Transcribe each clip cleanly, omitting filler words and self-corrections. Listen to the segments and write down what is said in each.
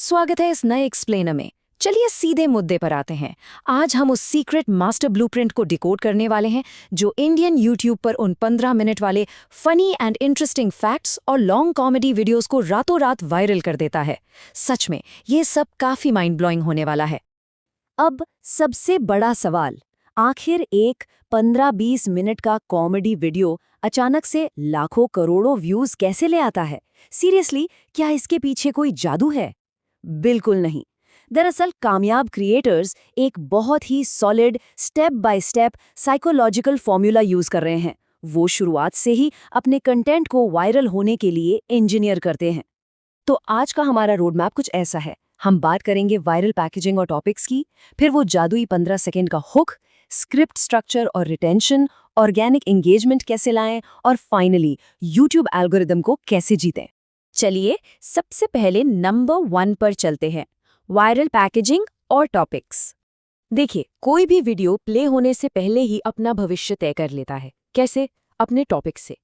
स्वागत है इस नए एक्सप्लेनर में। चलिए सीधे मुद्दे पर आते हैं। आज हम उस सीक्रेट मास्टर ब्लूप्रिंट को डिकोड करने वाले हैं जो इंडियन यूट्यूब पर उन 15 मिनट वाले फनी एंड इंटरेस्टिंग फैक्ट्स और लॉन्ग कॉमेडी वीडियोस को रातों रात वायरल कर देता है। सच में ये सब काफी माइंड ब्लोइंग होने वाला है। अब सबसे बड़ा सवाल, आखिर एक 15-20 मिनट का कॉमेडी वीडियो अचानक से लाखों करोड़ों व्यूज कैसे ले आता है? सीरियसली, क्या इसके पीछे कोई जादू है? बिल्कुल नहीं। दरअसल कामयाब क्रिएटर्स एक बहुत ही solid step by step psychological formula use कर रहे हैं। वो शुरुआत से ही अपने कंटेंट को वायरल होने के लिए इंजीनियर करते हैं। तो आज का हमारा रोड मैप कुछ ऐसा है। हम बात करेंगे वायरल पैकेजिंग और टॉपिक्स की, फिर वो जादुई 15 सेकंड का हुक, स्क्रिप्ट स्ट्रक्चर और रिटेंशन, ऑर्गेनिक एंगेजमेंट कैसे लाएं और फाइनली यूट्यूब एल्गोरिदम को कैसे जीतें। चलिए सबसे पहले नंबर 1 पर चलते हैं, वायरल पैकेजिंग और टॉपिक्स। देखिए, कोई भी वीडियो प्ले होने से पहले ही अपना भविष्य तय कर लेता है। कैसे? अपने टॉपिक्स से।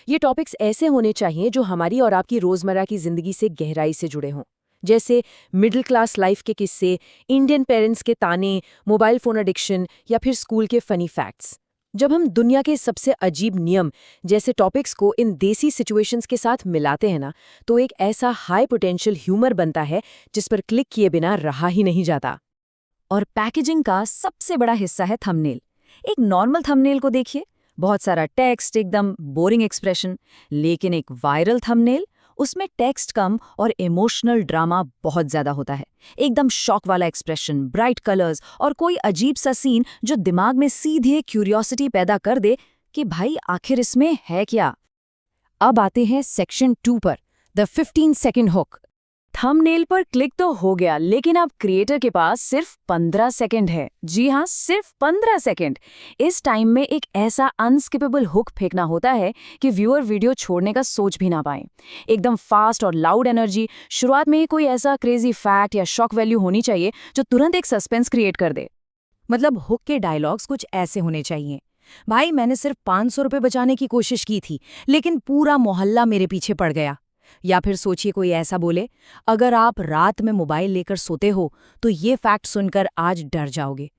ये टॉपिक्स ऐसे होने चाहिए जो हमारी और आपकी रोजमर्रा की जिंदगी से गहराई से जुड़े हों, जैसे मिडिल क्लास लाइफ के किस्से, इंडियन पेरेंट्स के ताने, मोबाइल फोन एडिक्शन या फिर स्कूल के फनी फैक्ट्स। जब हम दुनिया के सबसे अजीब नियम जैसे टॉपिक्स को इन देसी सिचुएशंस के साथ मिलाते हैं ना, तो एक ऐसा हाई पोटेंशियल ह्यूमर बनता है जिस पर क्लिक किए बिना रहा ही नहीं जाता। और पैकेजिंग का सबसे बड़ा हिस्सा है थंबनेल। एक नॉर्मल थंबनेल को देखिए, बहुत सारा टेक्स्ट, एकदम बोरिंग एक्सप्रेशन। लेकिन एक वायरल थंबनेल, उसमें टेक्स्ट कम और इमोशनल ड्रामा बहुत ज्यादा होता है। एकदम शॉक वाला एक्सप्रेशन, ब्राइट कलर्स और कोई अजीब सा सीन जो दिमाग में सीधे क्यूरियोसिटी पैदा कर दे कि भाई आखिर इसमें है क्या। अब आते हैं सेक्शन 2 पर, द 15 सेकंड हुक। थंबनेल पर क्लिक तो हो गया, लेकिन अब क्रिएटर के पास सिर्फ 15 सेकंड है। जी हाँ, सिर्फ 15 सेकंड। इस टाइम में एक ऐसा अनस्किपेबल हुक फेंकना होता है कि व्यूअर वीडियो छोड़ने का सोच भी ना पाए। एकदम फास्ट और लाउड एनर्जी। शुरुआत में ही कोई ऐसा क्रेजी फैक्ट या शॉक वैल्यू होनी चाहिए जो तुरंत एक सस्पेंस क्रिएट कर दे। मतलब हुक के डायलॉग्स कुछ ऐसे होने चाहिए, भाई मैंने सिर्फ 500 रुपये बचाने की कोशिश की थी, लेकिन पूरा मोहल्ला मेरे पीछे पड़ गया। या फिर सोचिए कोई ऐसा बोले, अगर आप रात में मोबाइल लेकर सोते हो तो ये फैक्ट सुनकर आज डर जाओगे।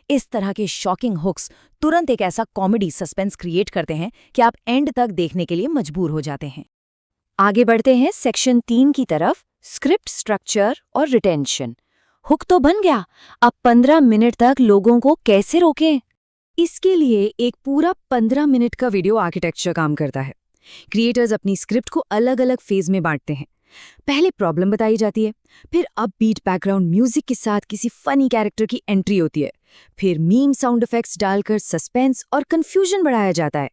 इस तरह के शॉकिंग हुक्स तुरंत एक ऐसा कॉमेडी सस्पेंस क्रिएट करते हैं कि आप एंड तक देखने के लिए मजबूर हो जाते हैं। आगे बढ़ते हैं सेक्शन 3 की तरफ, स्क्रिप्ट स्ट्रक्चर और रिटेंशन। हुक तो बन गया, अब 15 मिनट तक लोगों को कैसे रोकें? इसके लिए एक पूरा 15 मिनट का वीडियो आर्किटेक्चर काम करता है। क्रिएटर्स अपनी स्क्रिप्ट को अलग अलग फेज में बांटते हैं। पहले प्रॉब्लम बताई जाती है, फिर अपबीट बैकग्राउंड म्यूजिक के साथ किसी फनी कैरेक्टर की एंट्री होती है, फिर मीम साउंड इफेक्ट्स डालकर सस्पेंस और कंफ्यूजन बढ़ाया जाता है।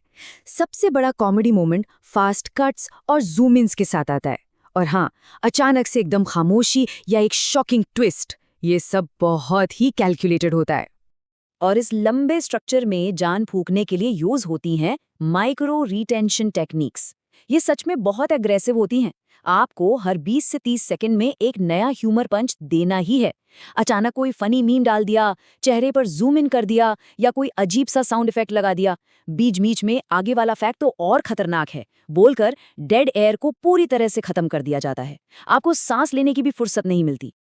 सबसे बड़ा कॉमेडी मोमेंट फास्ट कट्स और जूम इन्स के साथ आता है। और हाँ, अचानक से एकदम खामोशी या एक शॉकिंग ट्विस्ट, ये सब बहुत ही कैलकुलेटेड होता है। और इस लंबे स्ट्रक्चर में जान फूंकने के लिए यूज होती हैं माइक्रो रिटेंशन टेक्निक्स। ये सच में बहुत एग्रेसिव होती हैं। आपको हर 20 से 30 सेकंड में एक नया ह्यूमर पंच देना ही है। अचानक कोई फनी मीम डाल दिया, चेहरे पर जूम इन कर दिया या कोई अजीब सा साउंड इफेक्ट लगा दिया। बीच बीच में आगे वाला फैक्ट तो और खतरनाक है बोलकर डेड एयर को पूरी तरह से खत्म कर दिया जाता है। आपको सांस लेने की भी फुर्सत नहीं मिलती।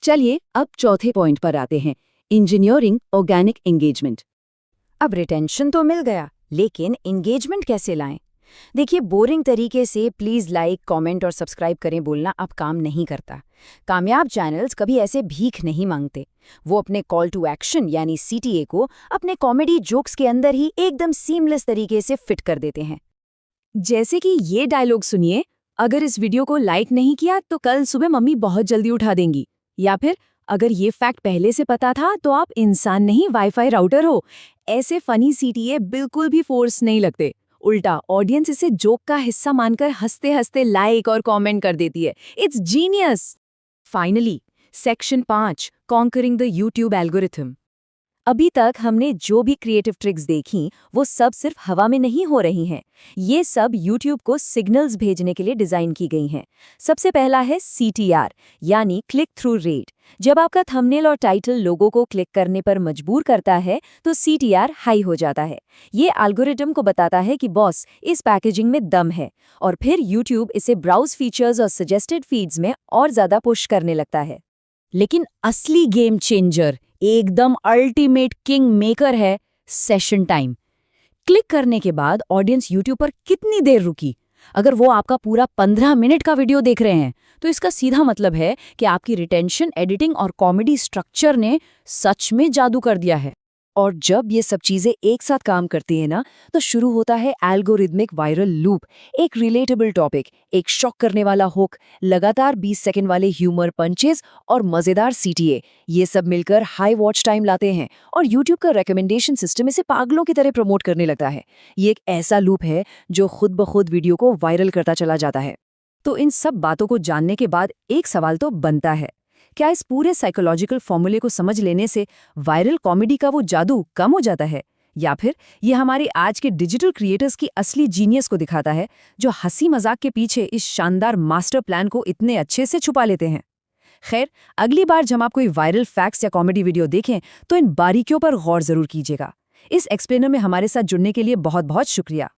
चलिए अब चौथे पॉइंट पर आते हैं, इंजीनियरिंग ऑर्गेनिक एंगेजमेंट। अब रिटेंशन तो मिल गया, लेकिन एंगेजमेंट कैसे लाएं? देखिए, बोरिंग तरीके से प्लीज लाइक, कमेंट और सब्सक्राइब करें बोलना अब काम नहीं करता। कामयाब चैनल्स कभी ऐसे भीख नहीं मांगते। वो अपने कॉल टू एक्शन यानी CTA को अपने कॉमेडी जोक्स के अंदर ही एकदम सीमलेस तरीके से फिट कर देते हैं। जैसे कि ये डायलॉग सुनिए, अगर इस वीडियो को लाइक नहीं किया तो कल सुबह मम्मी बहुत जल्दी उठा देंगी। या फिर अगर ये फैक्ट पहले से पता था तो आप इंसान नहीं वाईफाई राउटर हो। ऐसे फनी CTA बिल्कुल भी फोर्स नहीं लगते, उल्टा ऑडियंस इसे जोक का हिस्सा मानकर हंसते हंसते लाइक और कमेंट कर देती है। It's genius. Finally section 5, conquering the YouTube algorithm. अभी तक हमने जो भी क्रिएटिव ट्रिक्स देखी वो सब सिर्फ हवा में नहीं हो रही हैं। ये सब YouTube को सिग्नल्स भेजने के लिए डिजाइन की गई हैं। सबसे पहला है CTR यानी क्लिक थ्रू रेट। जब आपका थंबनेल और टाइटल लोगों को क्लिक करने पर मजबूर करता है तो CTR हाई हो जाता है। ये एल्गोरिदम को बताता है कि बॉस इस पैकेजिंग में दम है और फिर YouTube इसे ब्राउज फीचर्स और सजेस्टेड फीड्स में और ज्यादा पुश करने लगता है। लेकिन असली गेम चेंजर, एकदम अल्टीमेट किंग मेकर है सेशन टाइम। क्लिक करने के बाद ऑडियंस YouTube पर कितनी देर रुकी? अगर वो आपका पूरा 15 मिनट का वीडियो देख रहे हैं तो इसका सीधा मतलब है कि आपकी रिटेंशन, एडिटिंग और कॉमेडी स्ट्रक्चर ने सच में जादू कर दिया है। और जब ये सब चीजें एक साथ काम करती हैं ना, तो शुरू होता है एल्गोरिदमिक वायरल लूप। एक रिलेटेबल टॉपिक, एक शॉक करने वाला हुक, लगातार 20 सेकंड वाले ह्यूमर पंचेस और मजेदार CTA, ये सब मिलकर हाई वॉच टाइम लाते हैं और YouTube का रिकमेंडेशन सिस्टम इसे पागलों की तरह प्रमोट करने लगता है। ये एक ऐसा लूप है जो खुद ब खुद वीडियो को वायरल करता चला जाता है। तो इन सब बातों को जानने के बाद एक सवाल तो बनता है, क्या इस पूरे साइकोलॉजिकल फॉर्मूले को समझ लेने से वायरल कॉमेडी का वो जादू कम हो जाता है, या फिर ये हमारे आज के डिजिटल क्रिएटर्स की असली जीनियस को दिखाता है, जो हंसी मजाक के पीछे इस शानदार मास्टर प्लान को इतने अच्छे से छुपा लेते हैं? खैर, अगली बार जब आप कोई वायरल फैक्ट्स या कॉमेडी वीडियो देखें तो इन बारीकियों पर गौर जरूर कीजिएगा। इस एक्सप्लेनर में हमारे साथ जुड़ने के लिए बहुत बहुत शुक्रिया।